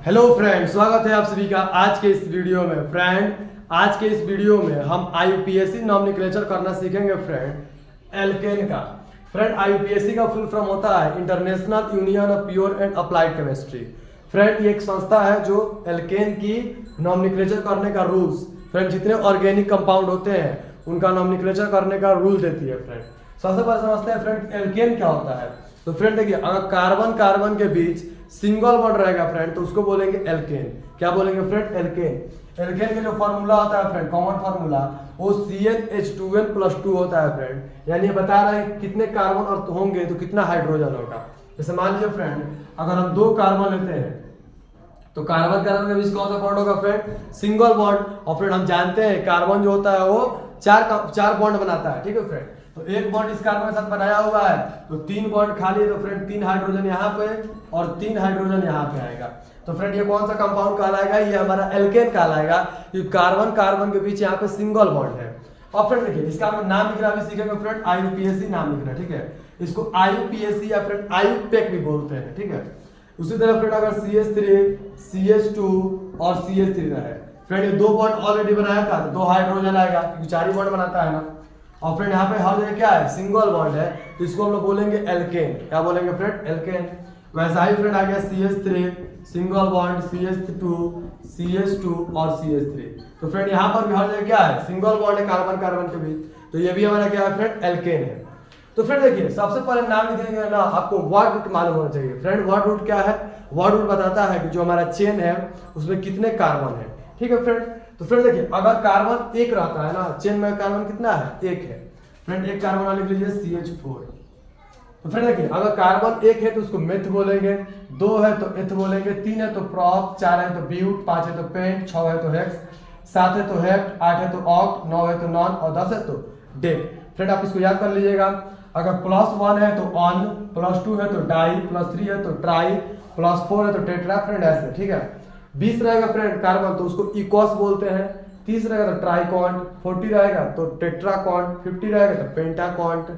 Hello friend, स्वागत है आप सभी का आज के इस वीडियो में। फ्रेंड, आज के इस वीडियो में हम आईयूपीएससी नॉमेनक्लेचर करना सीखेंगे। फ्रेंड, एल्केन का। फ्रेंड, आईयूपीएससी का फुल फॉर्म होता है international union of pure and applied chemistry. Friend, ये एक संस्था है जो एल्केन की नॉमेनक्लेचर करने का रूल्स, फ्रेंड जितने ऑर्गेनिक कंपाउंड होते हैं उनका नॉमेनक्लेचर करने का रूल देती है। फ्रेंड, सबसे पहले समझते हैं फ्रेंड एल्केन क्या होता है। तो फ्रेंड देखिए, अगर कार्बन कार्बन के बीच सिंगल बॉन्ड रहेगा फ्रेंड तो उसको बोलेंगे एल्केन। क्या बोलेंगे फ्रेंड? एल्केन। एल्केन का जो फॉर्मूला होता है फ्रेंड, कॉमन फॉर्मूला, वो CnH2n+2 होता है फ्रेंड। यानी ये बता रहा है कितने कार्बन और होंगे तो कितना हाइड्रोजन होगा। जैसे मान लीजिए फ्रेंड, अगर हम 2 कार्बन लेते हैं तो कार्बन कार्बन के बीच कौन सा बॉन्ड होगा फ्रेंड? Single bond. और फ्रेंड हम जानते हैं कार्बन जो होता है वो चार बॉन्ड बनाता है। ठीक है फ्रेंड, तो एक बॉन्ड इस कार्बन के साथ बनाया हुआ है तो 3 बॉन्ड खाली है, तो फ्रेंड 3 हाइड्रोजन यहाँ पे और 3 हाइड्रोजन यहाँ पे आएगा। तो फ्रेंड ये कौन सा कंपाउंड कहलाएगा? ये हमारा एल्केन कहलाएगा, क्योंकि कार्बन कार्बन के बीच यहाँ पे सिंगल बॉन्ड है। और फ्रेंड देखिए, इसका हम नाम लिखना भी सीखेंगे फ्रेंड, आईयूपीएससी नाम लिखना। ठीक है, इसको आईयूपीएससी या फ्रेंड आईयूपेक भी बोलते हैं। ठीक है, उसी तरह फ्रेंड अगर CH3 CH2 और CH3 रहे फ्रेंड, ये 2 बॉन्ड ऑलरेडी बनाया था तो 2 हाइड्रोजन आएगा, क्योंकि 4 ही बॉन्ड बनाता है ना। और फ्रेंड यहाँ पे हर जगह क्या है? सिंगल बॉन्ड है, तो इसको हम लोग बोलेंगे एल्केन। क्या बोलेंगे फ्रेंड? एल्केन। वैसा ही फ्रेंड आ गया CH3 single bond, CH2 CH2 और CH3। तो फ्रेंड यहाँ पर भी हर जगह क्या है? सिंगल बॉन्ड है कार्बन कार्बन के बीच, तो ये भी हमारा क्या है फ्रेंड? एल्केन है। तो फ्रेंड देखिए, सबसे पहले नाम लिखेंगे ना, आपको वर्ड रूट मालूम होना चाहिए। फ्रेंड वर्ड रूट क्या है? वर्ड रूट बताता है कि जो हमारा चेन है उसमें कितने कार्बन है। ठीक है फ्रेंड, तो फ्रेंड देखिए, अगर कार्बन एक रहता है ना, चेन में कार्बन कितना है? 1 है। फ्रेंड एक कार्बन लिख लीजिए CH4। तो फ्रेंड देखिए, अगर कार्बन 1 है तो उसको मेथ बोलेंगे, 2 है तो एथ बोलेंगे, 3 है तो प्रॉप, 4 है तो ब्यूट, 5 है तो पेंट, 6 है तो हेक्स, 7 है तो हेप्ट, 8 है तो ऑक्ट, 9 है तो नॉन और 10 है तो डेक। फ्रेंड आप इसको याद कर लीजिएगा। अगर +1 है तो ऑन, +2 है तो डाई, +3 है तो ट्राई, +4 है तो टेट्रा। फ्रेंड ऐसे, ठीक है। 20 रहेगा फ्रेंड कार्बन तो उसको इक्वस बोलते हैं, 30 रहेगा तो ट्राइकॉन्ट, 40 रहेगा तो टेट्राकॉन्ट, 50 रहेगा तो पेंटाकॉन्ट,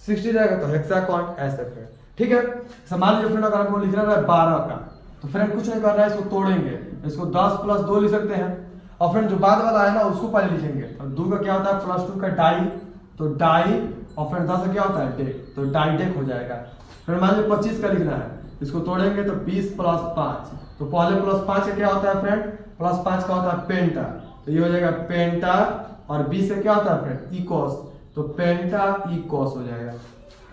60 रहेगा तो हेक्साकॉन्ट, ऐसे फ्रेंड। ठीक है, मान लीजिए फ्रेंड अगर आपको लिखना है 12 का, तो फ्रेंड कुछ नहीं करना है, इसको तोड़ेंगे, इसको 10 + 2 लिख सकते हैं। और फ्रेंड जो बाद वाला है ना उसको पहले लिखेंगे। और 2 का क्या होता है? +2 का डाई, तो डाई, और फ्रेंड 10 का क्या होता है? डेक, तो डाइडेक हो जाएगा। फ्रेंड मान लीजिए 25 का लिखना है, इसको तोड़ेंगे तो 20 + 5, तो पहले +5 का क्या होता है फ्रेंड? +5 का होता है पेंटा, तो ये हो जाएगा पेंटा, और 20 से क्या होता है फ्रेंड? इकोस, तो पेंटा इकोस हो जाएगा।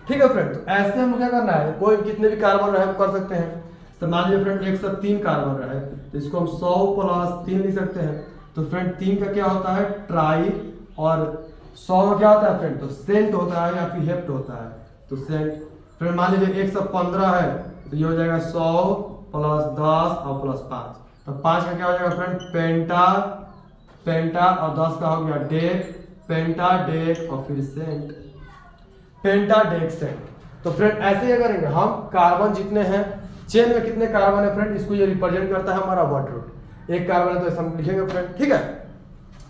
ठीक है फ्रेंड, तो ऐसे हम क्या करना है, कोई कितने भी कार्बन रहे हम कर सकते हैं। तो मान लीजिए फ्रेंड 103 कार्बन रहे तो इसको हम 100 + 3 लिख सकते हैं। तो फ्रेंड 3 का क्या होता है? ट्राई, और 100 का क्या होता है फ्रेंड? तो सेंट होता है या फिर हेप्ट होता है, तो सेंट। फ्रेंड मान लीजिए 115 है तो ये हो जाएगा 100 + 10 और +5, तो 5 का क्या हो जाएगा फ्रेंड? पेंटा, पेंटा, और 10 का हो गया डेक, पेंटा डेक, और फिर सेंट, पेंटा डेक सेंट। तो फ्रेंड ऐसे ही करेंगे हम, कार्बन जितने हैं, चेन में कितने कार्बन है फ्रेंड, इसको ये रिप्रेजेंट करता है हमारा वर्ड रूट। एक कार्बन है तो ऐसा हम लिखेंगे फ्रेंड। ठीक है,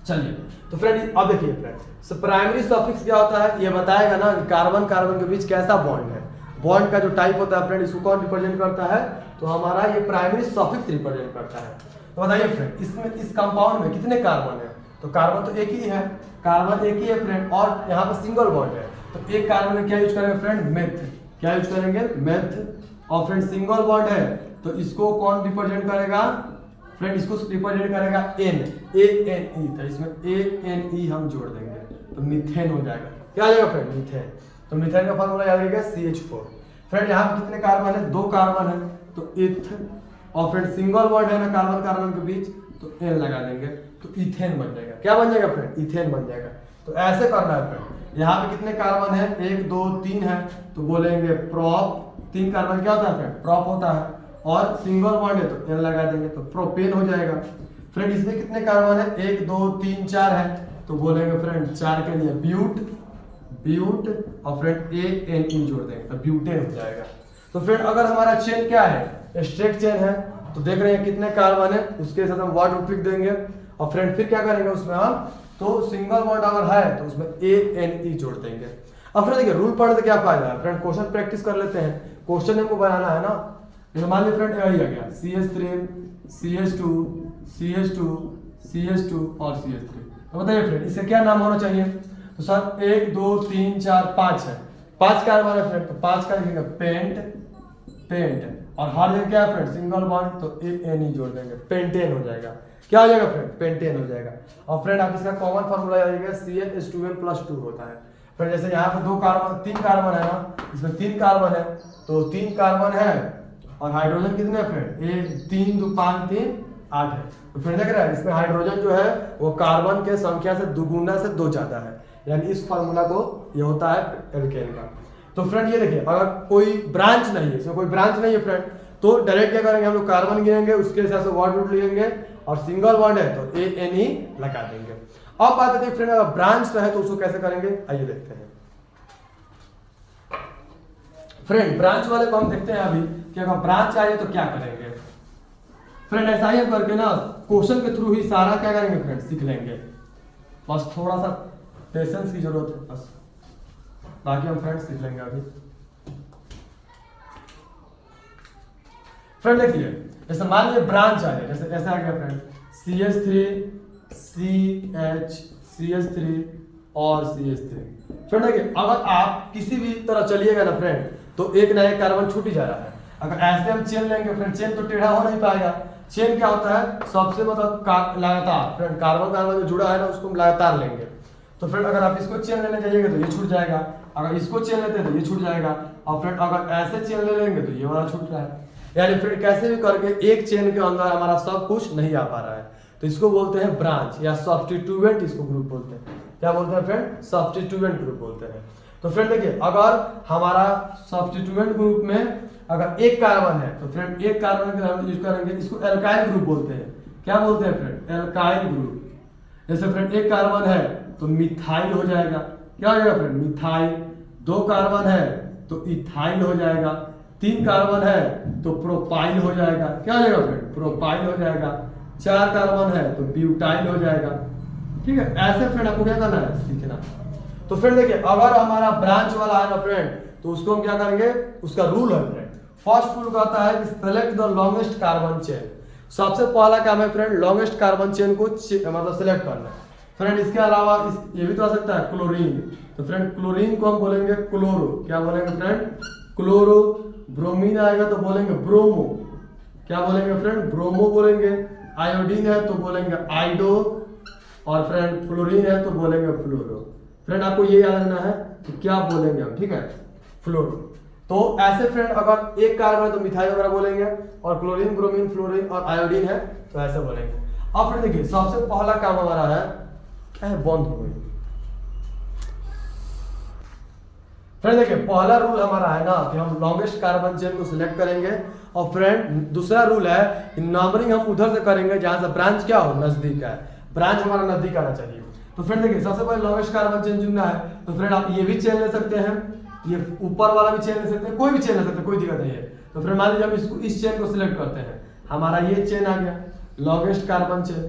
चलिए। तो फ्रेंड अब देखिए फ्रेंड, प्राइमरी सफिक्स क्या होता है? ये बताएगा ना कार्बन कार्बन के बीच कैसा बॉन्ड है। बॉन्ड का जो टाइप होता है फ्रेंड, इसको कौन रिप्रेजेंट करता है? तो हमारा ये प्राइमरी सफिक्स रिप्रेजेंट करता है। तो बताइए फ्रेंड, इसमें इस कंपाउंड में कितने कार्बन है? तो कार्बन तो एक ही है, कार्बन एक ही है फ्रेंड, और यहाँ पे सिंगल बॉन्ड है, तो एक कार्बन में क्या यूज करेंगे फ्रेंड? मेथ। क्या यूज करेंगे? मेथ। और फ्रेंड सिंगल बॉन्ड है तो इसको कौन रिप्रेजेंट करेगा फ्रेंड? इसको रिप्रेजेंट करेगा N, ANE, तो इसमें ANE हम जोड़ देंगे तो मीथेन हो जाएगा। क्या आ जाएगा फ्रेंड? मीथेन। तो मीथेन का फॉर्मूला याद रखिएगा CH4। फ्रेंड यहाँ पे कितने कार्बन है? 2 कार्बन है तो इथ, और फ्रेंड सिंगल बॉन्ड है ना कार्बन कार्बन के बीच, तो N लगा देंगे तो इथेन बन जाएगा। क्या बन जाएगा फ्रेंड? इथेन बन जाएगा। तो ऐसे करना है फ्रेंड। यहाँ पे कितने कार्बन है? 1 2 3 है तो बोलेंगे प्रॉप, 3 कार्बन क्या होता है फ्रेंड? प्रॉप होता है, और सिंगल बॉन्ड है तो N लगा देंगे तो प्रोपेन हो जाएगा। फ्रेंड इसमें कितने कार्बन है? 1 2 3 4 है तो बोलेंगे फ्रेंड 4 के लिए ब्यूट, ब्यूट, और फ्रेंड ANE जोड़ देंगे तो ब्यूटेन हो जाएगा। तो फ्रेंड अगर हमारा चेन क्या है? स्ट्रेट चेन है, तो देख रहे हैं कितने कार्बन है, उसके साथ हम वर्ड रूट लिख देंगे। और फ्रेंड फिर क्या करेंगे उसमें हम, तो सिंगल बॉन्ड अगर है तो उसमें ANE जोड़ देंगे। अब फ्रेंड देखिए, रूल पढ़ने से क्या फायदा है फ्रेंड? क्वेश्चन प्रैक्टिस कर लेते हैं, क्वेश्चन हमको बनाना है ना। जैसे मान लीजिए फ्रेंड यही आ गया CH3 CH2 CH2 CH2 और CH3। तो बताइए फ्रेंड इसका क्या नाम होना चाहिए? तो सर 1 2 3 4 5 है, 5 कार्बन है फ्रेंड, तो 5 का लिखेंगे पेंट और हर जगह क्या है फ्रेंड सिंगल बॉन्ड, तो एन ही जोड़ देंगे, पेंटेन हो जाएगा। क्या हो जाएगा फ्रेंड? पेंटेन हो जाएगा। और फ्रेंड आप इसका कॉमन फार्मूला आएगा CH2n+2 होता है फ्रेंड। जैसे यहाँ पे 3 कार्बन है ना, इसमें 3 कार्बन है, तो 3 कार्बन है और हाइड्रोजन कितने हैं फ्रेंड? 3 2 5 3 8 है। तो फ्रेंड देख रहा है इसमें हाइड्रोजन जो है वो कार्बन के संख्या से दुगुना से 2 ज्यादा है, यानी इस फार्मूला को ये होता है एल्केन का। तो फ्रेंड ये देखिए अगर कोई ब्रांच नहीं है, इसमें कोई ब्रांच नहीं है फ्रेंड, तो डायरेक्ट क्या करेंगे हम लोग कार्बन गिनेंगे, उसके हिसाब से वर्ड रूट लिखेंगे और सिंगल बॉन्ड है तो AN ही लगा देंगे। अब बात आती है फ्रेंड अगर ब्रांच रहे तो उसको कैसे करेंगे, आइए देखते हैं फ्रेंड। ब्रांच वाले को हम देखते हैं अभी कि अगर ब्रांच आए तो क्या करेंगे फ्रेंड। ऐसा ही करके ना क्वेश्चन के थ्रू ही सारा क्या करेंगे फ्रेंड सीख लेंगे, बस थोड़ा सा पेशेंस की जरूरत है बस, बाकी हम फ्रेंड सीख लेंगे अभी। फ्रेंड देखिए जैसे मान लीजिए ब्रांच आ गया, जैसे ऐसा आ गया फ्रेंड CH3 CH CH3 और CH3। फ्रेंड देखिए अगर आप किसी भी तरह चलिएगा ना फ्रेंड तो एक ना एक कार्बन छूट ही जा रहा है। अगर ऐसे हम चेन लेंगे फ्रेंड, चेन तो टेढ़ा हो नहीं पाएगा। चेन क्या होता है सबसे मतलब लगातार फ्रेंड, कार्बन कार्बन जो जुड़ा है ना उसको हम लगातार लेंगे। तो फ्रेंड अगर आप इसको चेन लेने जाइएगा तो ये छूट जाएगा, अगर इसको चेन लेते हैं तो ये छूट जाएगा, और फ्रेंड अगर ऐसे चेन ले लेंगे तो ये वाला छूट रहा है। यानी फ्रेंड कैसे भी करके एक चेन के अंदर हमारा सब कुछ नहीं आ पा रहा है, तो इसको बोलते हैं ब्रांच या सब्स्टिट्यूएंट, इसको ग्रुप बोलते हैं। क्या बोलते हैं फ्रेंड? सब्स्टिट्यूएंट ग्रुप बोलते हैं। तो फ्रेंड देखिए अगर हमारा सब्स्टिट्यूएंट ग्रुप में अगर एक कार्बन है तो फ्रेंड एक कार्बन के हम यूज करेंगे, इसको एल्काइल ग्रुप बोलते हैं। क्या बोलते हैं फ्रेंड? Alkyl group. जैसे फ्रेंड एक कार्बन है तो मिथाइल हो जाएगा। क्या हो जाएगा फ्रेंड? मिथाइल। 2 कार्बन है तो इथाइल हो जाएगा। 3 कार्बन है तो प्रोपाइल हो जाएगा। क्या हो जाएगा फ्रेंड? प्रोपाइल हो जाएगा। 4 कार्बन है तो ब्यूटाइल हो जाएगा। ठीक है, ऐसे फ्रेंड आपको क्या करना है? सीखना। तो फ्रेंड देखिए अगर हमारा ब्रांच वाला है ना फ्रेंड तो उसको हम क्या करेंगे, उसका रूल है फ्रेंड। फर्स्ट रूल कहता है कि select the longest carbon chain. सबसे पहला काम है फ्रेंड लॉन्गेस्ट कार्बन चेन को मतलब सेलेक्ट करना है फ्रेंड। इसके अलावा ये भी तो आ सकता है क्लोरीन। तो फ्रेंड क्लोरीन को हम बोलेंगे क्लोरो। क्या बोलेंगे फ्रेंड? क्लोरो। ब्रोमीन आएगा तो बोलेंगे ब्रोमो। क्या बोलेंगे फ्रेंड? ब्रोमो बोलेंगे। आयोडीन है तो बोलेंगे आइडो, और फ्रेंड फ्लोरीन है तो बोलेंगे फ्लोरो। फ्रेंड आपको ये याद रखना है कि क्या बोलेंगे हम, ठीक है? फ्लोरो। तो ऐसे फ्रेंड अगर एक कार्बन है तो मिथाइल वगैरह बोलेंगे, और क्लोरीन ब्रोमीन फ्लोरीन और आयोडीन है तो ऐसे बोलेंगे। अब फ्रेंड देखिए सबसे पहला काम हमारा है क्या है? बंद हो गई फ्रेंड। देखिए पहला रूल हमारा है ना कि हम लॉन्गेस्ट कार्बन चेन को सिलेक्ट करेंगे, और फ्रेंड दूसरा रूल है कि नंबरिंग हम उधर से करेंगे जहां से ब्रांच क्या हो, नजदीक है। ब्रांच हमारा नजदीक आना चाहिए। तो फ्रेंड देखिए सबसे पहले लॉन्गेस्ट कार्बन चेन चुनना है। तो फ्रेंड आप ये भी चेन ले सकते हैं, ये ऊपर वाला भी चेन ले सकते हैं, कोई भी चेन ले सकते हैं, कोई दिक्कत नहीं है। तो फ्रेंड मान लीजिए हम इसको इस चेन को सिलेक्ट करते हैं, हमारा ये चेन आ गया लॉन्गेस्ट कार्बन चेन।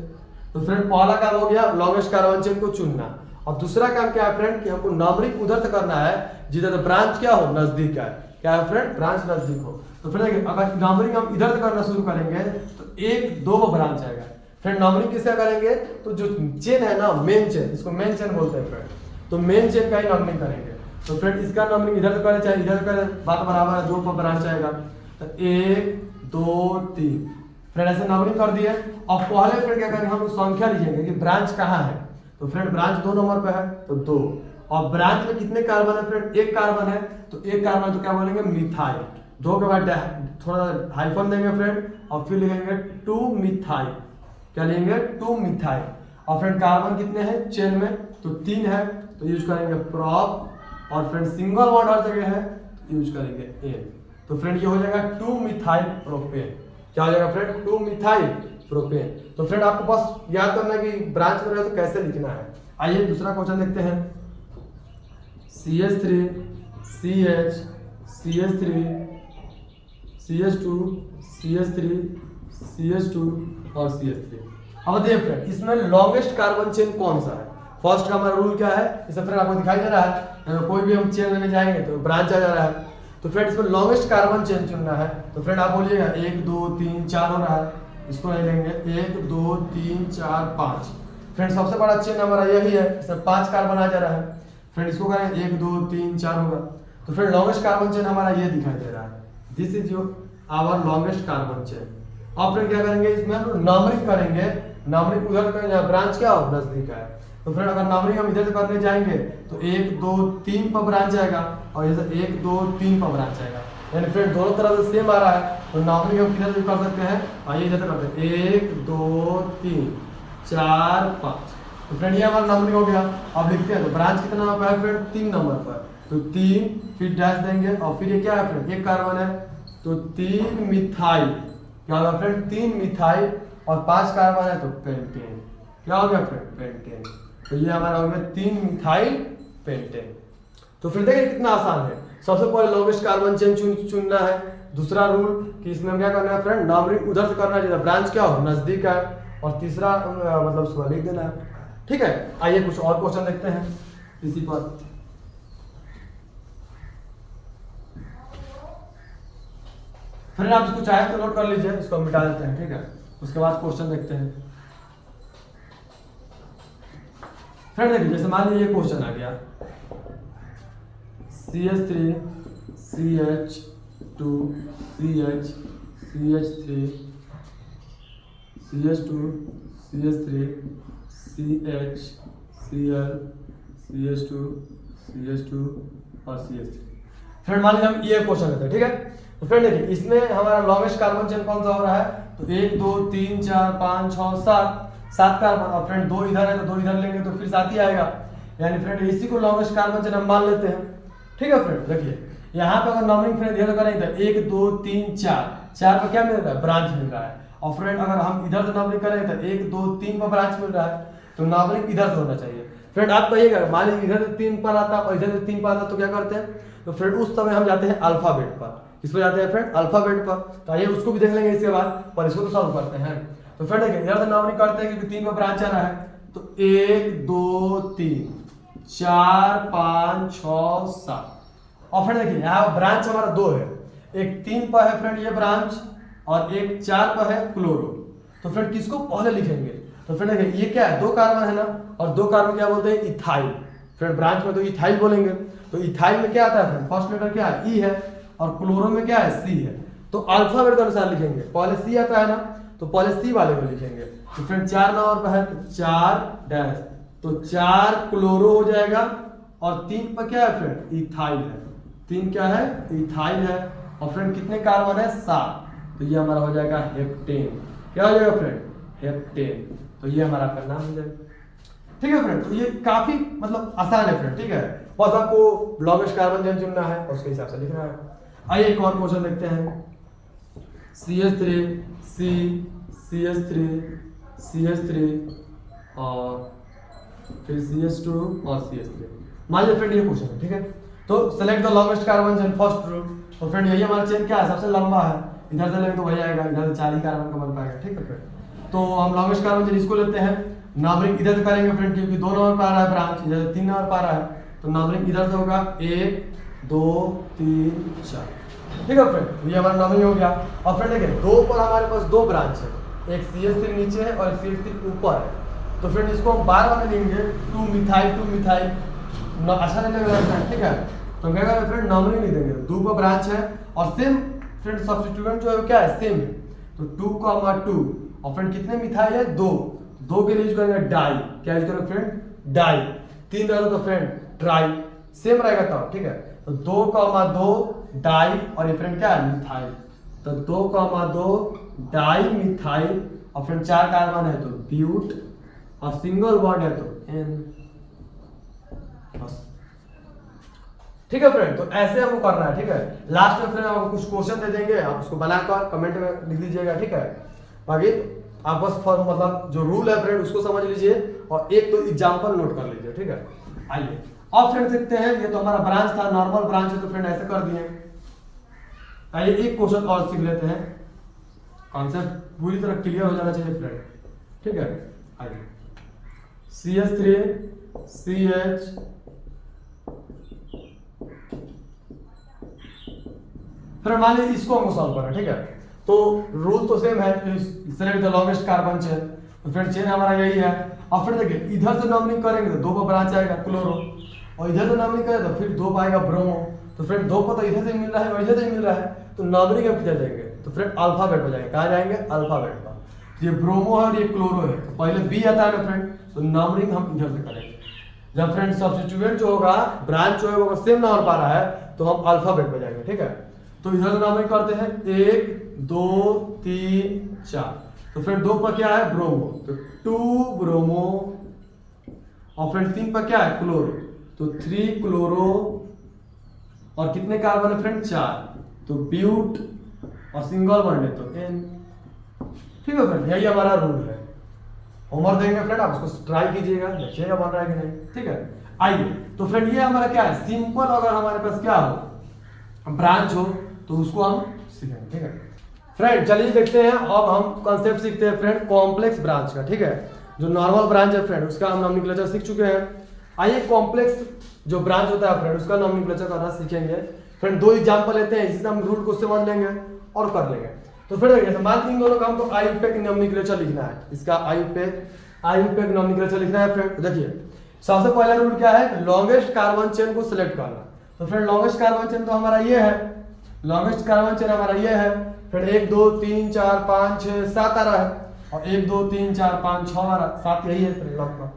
तो फ्रेंड पहला काम हो गया लॉन्गेस्ट कार्बन चेन को चुनना, और दूसरा काम क्या है फ्रेंड कि हमको नंबरिंग उधर से करना है जिधर ब्रांच क्या हो, नजदीक है। क्या है फ्रेंड? ब्रांच नजदीक हो। तो फ्रेंड देखिए अगर नंबरिंग हम इधर से करना शुरू करेंगे तो 1 2 ब्रांच आएगा। फ्रेंड नंबरिंग किससे करेंगे? तो जो चेन है ना मेन चेन, इसको मेन चेन बोलते हैं फ्रेंड, तो मेन चेन का ही नंबरिंग करेंगे। तो फ्रेंड इसका नंबरिंग इधर से करें चाहे इधर करें, बात बराबर है। 2 ब्रांच आएगा तो 1 2 3 फ्रेंड ऐसे नंबरिंग कर दिए। अब पहले फ्रेंड क्या करेंगे, हम संख्या लिखेंगे कि ब्रांच कहाँ है। तो फ्रेंड ब्रांच 2 नंबर पे है तो 2, और ब्रांच में कितने कार्बन है फ्रेंड? 1 कार्बन है तो 1 कार्बन तो क्या बोलेंगे? मिथाइल। 2 के बाद थोड़ा हाइफन देंगे फ्रेंड, और फिर लिखेंगे 2 मिथाइल। क्या लेंगे? 2 मिथाइल। और फ्रेंड कार्बन कितने हैं चेन में? तो 3 है तो यूज करेंगे प्रॉप, और फ्रेंड सिंगल बॉन्ड हर जगह है तो यूज करेंगे एन। तो फ्रेंड ये हो जाएगा 2 मिथाइल प्रोपेन। क्या हो जाएगा फ्रेंड? 2 methyl propane. तो फ्रेंड आपको बस याद करना है कि ब्रांच में रहे तो कैसे लिखना है। आइए दूसरा क्वेश्चन देखते हैं। CH3 CH CH3 CH2 CH3 CH2 और CH3। अब देखिए फ्रेंड इसमें लॉन्गेस्ट कार्बन चेन कौन सा है? फर्स्ट का हमारा रूल क्या है? इसे फ्रेंड आपको दिखाई दे रहा है, कोई भी हम चेन लेने जाएंगे तो ब्रांच आ जा रहा है। तो तो फ्रेंड इसमें लॉन्गेस्ट कार्बन चेन चुनना है। तो फ्रेंड आप बोलिएगा 1 2 3 4 हो रहा है, इसको नहीं लेंगे 1 2 3 4 5। फ्रेंड सबसे बड़ा चेन हमारा यही है, इसमें 5 कार्बन आ जा रहा है। फ्रेंड इसको करें 1 2 3 4 होगा। तो फ्रेंड लॉन्गेस्ट कार्बन चेन हमारा ये दिखाई दे रहा है, this is your our longest carbon chain. अब फ्रेंड क्या करेंगे, इसमें हम नंबरिंग करेंगे। नंबरिंग उधर करेंगे, ब्रांच क्या हो नजदीक है। तो फ्रेंड अगर नंबरिंग हम इधर से करने जाएंगे तो 1 2 3 पर ब्रांच आएगा और इधर 1 2 3 पर ब्रांच आएगा, यानी फ्रेंड दोनों तरफ से सेम आ रहा है। तो नंबरिंग हम किधर से कर सकते हैं, आइए इधर से करते हैं 1 2 3 4 5। तो फ्रेंड ये हमारा नंबरिंग हो गया। अब लिखते हैं तो ब्रांच कितना नंबर है फ्रेंड, 3 नंबर पर। तो 3 फिर डैश देंगे और फिर ये क्या है फ्रेंड, एक कार्बन है तो 3 मिथाइल। क्या होगा फ्रेंड, 3 मिथाइल और 5 कार्बन है तो पेंटेन। क्या हो गया फ्रेंड, पेंटेन। तो ये हमारा हो गया 3 मिथाइल पेंटेन। तो फिर देखिए कितना आसान है। सबसे पहले लॉन्गेस्ट कार्बन चेन चुनना है। दूसरा रूल कि इसमें हम क्या करना है फ्रेंड, नंबरिंग उधर से करना चाहिए, ब्रांच क्या हो नजदीक है। और तीसरा मतलब उसको लिख देना है। ठीक है, आइए कुछ और क्वेश्चन देखते हैं इसी पर। फिर आप इसको चाहे तो नोट कर लीजिए, इसको हम मिटा देते हैं। ठीक है, उसके बाद क्वेश्चन देखते हैं। फ्रेंड देखिए जैसे मान लीजिए ये क्वेश्चन आ गया CH3 CH2 CH CH3 CH2 CH3 CH Cl CH2 CH2 और CH3। फ्रेंड मान लीजिए हम ये क्वेश्चन लेते हैं। ठीक है, तो फ्रेंड देखिए इसमें हमारा लॉन्गेस्ट कार्बन चेन कौन सा हो रहा है, तो 1 2 3 4 5 6 7 कार्बन। और फ्रेंड 2 इधर है तो 2 इधर लेंगे तो फिर 7 ही आएगा, यानी फ्रेंड इसी को लॉन्गेस्ट कार्बन चेन हम मान लेते हैं। ठीक है फ्रेंड, देखिए यहाँ पे अगर नंबरिंग फ्रेंड इधर करेंगे तो 1 2 3 4 पर क्या मिल रहा है, ब्रांच मिल रहा है। और फ्रेंड अगर हम इधर से नंबरिंग करेंगे तो 1 2 3 पर ब्रांच मिल रहा है, तो नंबरिंग इधर से होना चाहिए। फ्रेंड आप कहिएगा मान लीजिए इधर से 3 पर आता और इधर से 3 पर आता तो क्या करते हैं, तो फ्रेंड उस समय हम जाते हैं अल्फाबेट पर। किस पर जाते हैं फ्रेंड, अल्फाबेट पर। तो आइए उसको भी देख लेंगे इसके बाद, पर इसको तो सॉल्व करते हैं। तो फ्रेंड देखिए इधर से नंबरिंग करते हैं क्योंकि 3 पर ब्रांच आ रहा है, तो 1 2 3 4 5 6 7। और फ्रेंड देखिए यहाँ ब्रांच हमारा 2 है, एक 3 पर है फ्रेंड ये ब्रांच और एक 4 पर है क्लोरो। तो फ्रेंड किसको पहले लिखेंगे, तो फ्रेंड देखिए ये क्या है, 2 कार्बन है ना, और 2 कार्बन क्या बोलते हैं, इथाइल। फ्रेंड ब्रांच में तो इथाइल बोलेंगे। तो इथाइल में क्या आता है फ्रेंड, फर्स्ट लेटर क्या है, ई है, और क्लोरो में क्या है, सी है। तो अल्फाबेट के अनुसार लिखेंगे, पहले सी आता है ना, तो पहले सी वाले को लिखेंगे। तो फ्रेंड 4 नंबर पर है तो 4 डैश, तो 4 क्लोरो हो जाएगा। और 3 पर क्या है फ्रेंड, इथाइल है। 3 क्या है, इथाइल है। और फ्रेंड कितने कार्बन है, 7, तो ये हमारा हो जाएगा हेप्टेन। क्या हो जाएगा फ्रेंड, हेप्टेन। तो ये हमारा आपका नाम हो जाएगा। ठीक है फ्रेंड, तो ये काफी मतलब आसान है फ्रेंड। ठीक है, बस आपको लॉन्गेस्ट कार्बन चेन चुनना है और उसके हिसाब से लिखना है। आइए एक और क्वेश्चन देखते हैं। CH3 C CH3 CH3 और फिर CH2 और CH3। मान लीजिए फ्रेंड ये क्वेश्चन है। ठीक है, तो select the longest carbon chain first rule. तो फ्रेंड यही हमारा चेन क्या है, सबसे लंबा है। इधर से लेंगे तो वही आएगा, इधर से 4 ही कार्बन का बन पाएगा। ठीक है फ्रेंड, तो हम लॉन्गेस्ट कार्बन चेन इसको लेते हैं। नंबरिंग इधर से करेंगे फ्रेंड क्योंकि 2 नंबर पर आ रहा है ब्रांच, इधर से 3 नंबर पर आ रहा है, तो नंबरिंग इधर से होगा 1 2 3 4। ठीक है फ्रेंड, ये हमारा नंबरिंग हो गया। और फ्रेंड देखिए 2 पर हमारे पास 2 ब्रांच है, एक CH3 नीचे है और एक CH3 ऊपर है। तो फ्रेंड इसको हम बार बार लेंगे 2 मिथाइल अच्छा नहीं लग रहा है। ठीक है, तो क्या करेंगे फ्रेंड, नंबरिंग नहीं देंगे, 2 पर ब्रांच है और सेम फ्रेंड सब्स्टिट्यूएंट जो है क्या है, सेम है। तो 2 और फ्रेंड कितने मिथाइल है, 2 के लिए यूज करेंगे डाई। क्या यूज करेंगे फ्रेंड, डाई। 3 रहेगा तो फ्रेंड ट्राई, सेम रहेगा तब। ठीक है, तो 2 डाई और ये फ्रेंड क्या है, मिथाइल। तो 2 डाई मिथाइल और फ्रेंड 4 कार्बन है तो ब्यूट और सिंगल बॉन्ड है तो एन। ठीक है फ्रेंड, तो ऐसे हमको करना है। ठीक है, लास्ट में फ्रेंड आपको कुछ क्वेश्चन दे देंगे, आप उसको बनाकर कमेंट में लिख दीजिएगा। ठीक है, बाकी आप बस मतलब जो रूल है फ्रेंड उसको समझ लीजिए और एक तो एग्जांपल नोट कर लीजिए। ठीक है, आइए अब फ्रेंड देखते हैं। ये तो हमारा ब्रांच था, नॉर्मल ब्रांच है तो फ्रेंड ऐसे कर दिए। आइए एक क्वेश्चन और सीख लेते हैं, कॉन्सेप्ट पूरी तरह क्लियर हो जाना चाहिए फ्रेंड। ठीक है, आइए CH3 CH फिर मान लीजिए इसको हमको सॉल्व करना है, ठीक है। तो रूल तो सेम है, select the longest carbon chain, तो फ्रेंड चेन हमारा यही है। और फिर देखिए इधर से नंबरिंग करेंगे तो 2 पर ब्रांच आएगा क्लोरो, और इधर से नंबरिंग करें तो फिर 2 पर आएगा ब्रोमो। तो फ्रेंड 2 पर तो इधर से मिल रहा है और इधर से मिल रहा है, तो नंबरिंग हम किधर जाएंगे, तो फ्रेंड अल्फाबेट पर जाएंगे। कहाँ जाएंगे, अल्फाबेट पर। ये ब्रोमो है और ये क्लोरो है, तो पहले बी आता है ना फ्रेंड, तो नंबरिंग हम इधर से करेंगे। जब फ्रेंड सब्स्टिट्यूएंट जो होगा, ब्रांच जो है वो सेम नंबर पा रहा है, तो हम अल्फाबेट पे जाएंगे, ठीक है। तो इधर से नंबरिंग करते हैं 1 2 3 4, तो फ्रेंड 2 पर क्या है, ब्रोमो, तो 2 ब्रोमो, और फ्रेंड 3 पर क्या है, क्लोरो, तो 3 क्लोरो, और कितने कार्बन है फ्रेंड, 4, तो ब्यूट, और सिंगल बॉन्ड है तो एन, ठीक है फ्रेंड। यही हमारा रूल है। होमवर्क देंगे फ्रेंड, आप उसको ट्राई कीजिएगा, देखिएगा बन रहा है कि नहीं, ठीक है। आइए, तो फ्रेंड ये हमारा क्या है, सिंपल अगर हमारे पास क्या हो, ब्रांच हो, तो उसको हम सीखेंगे, ठीक है फ्रेंड। चलिए देखते हैं, अब हम कॉन्सेप्ट सीखते हैं फ्रेंड कॉम्प्लेक्स ब्रांच का, ठीक है। जो नॉर्मल ब्रांच है फ्रेंड, उसका हम नॉमेनक्लेचर सीख चुके हैं। आइए कॉम्प्लेक्स जो ब्रांच होता है फ्रेंड, उसका नॉमेनक्लेचर करना सीखेंगे फ्रेंड। 2 एग्जांपल लेते हैं, जिससे हम रूल को समझ लेंगे और कर लेंगे। तो फिर देखिए, मान लीजिए इन दोनों का हमको आईयूपीए का नॉमेनक्लेचर लिखना है, इसका आईयूपीए का नॉमेनक्लेचर लिखना है फ्रेंड। तो देखिए सबसे पहला रूल क्या है, लॉन्गेस्ट कार्बन चेन को सिलेक्ट करना। तो फ्रेंड लॉन्गेस्ट कार्बन चेन तो हमारा ये है, लॉन्गेस्ट कार्बन चेन हमारा ये है फ्रेंड। 1 2 3 4 5 6 7 आ रहा है, और 1 2 3 4 5 6 आ रहा है, 7 यही है फ्रेंड लॉन्ग का।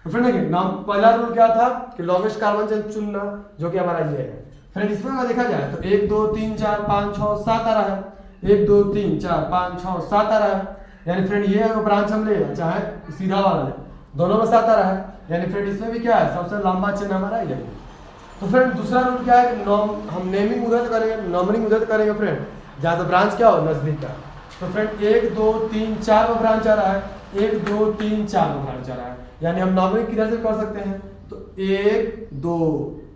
तो फ्रेंड देखिए नाम पहला रूल क्या था कि लॉन्गेस्ट कार्बन चेन चुनना, जो कि हमारा ये है फ्रेंड। इसमें अगर देखा जाए तो 1 2 3 4 5 6 7 आ रहा है, 1 2 3 4 5 6 7 आ रहा है, यानी फ्रेंड ये अगर ब्रांच हम ले चाहे सीधा वाला ले, दोनों में 7 आ रहा है, यानी फ्रेंड इसमें भी क्या है, सबसे लंबा चेन हमारा यही। तो फ्रेंड दूसरा रूल क्या है कि हम नेमिंग उधर करेंगे, नंबरिंग उधर करेंगे फ्रेंड जहाँ से ब्रांच क्या हो, नजदीक का। तो फ्रेंड 1 2 3 4 में ब्रांच आ रहा है, 1 2 3 4 में ब्रांच आ रहा है, यानी हम नंबरिंग किधर से कर सकते हैं, तो 1 2